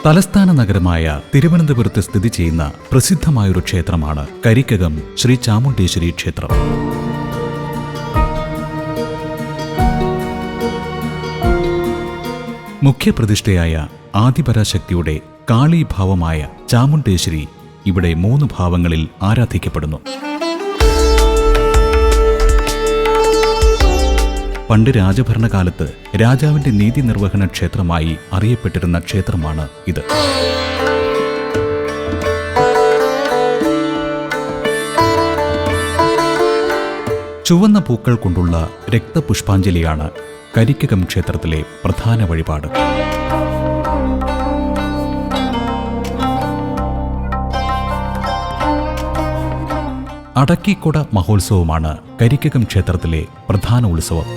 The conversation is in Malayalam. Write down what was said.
തലസ്ഥാന നഗരമായ തിരുവനന്തപുരത്ത് സ്ഥിതി ചെയ്യുന്ന പ്രസിദ്ധമായൊരു ക്ഷേത്രമാണ് കരിക്കകം ശ്രീ ചാമുണ്ഡേശ്വരി ക്ഷേത്രം. മുഖ്യപ്രതിഷ്ഠയായ ആദിപരാശക്തിയുടെ കാളീഭാവമായ ചാമുണ്ഡേശ്വരി ഇവിടെ 3 ഭാവങ്ങളിൽ ആരാധിക്കപ്പെടുന്നു. പണ്ട് രാജഭരണകാലത്ത് രാജാവിന്റെ നീതി നിർവഹണ ക്ഷേത്രമായി അറിയപ്പെട്ടിരുന്ന ക്ഷേത്രമാണ് ഇത്. ചുവന്ന പൂക്കൾ കൊണ്ടുള്ള രക്തപുഷ്പാഞ്ജലിയാണ് കരിക്കകം ക്ഷേത്രത്തിലെ പ്രധാന വഴിപാട്. അടക്കിക്കൊട മഹോത്സവമാണ് കരിക്കകം ക്ഷേത്രത്തിലെ പ്രധാന ഉത്സവം.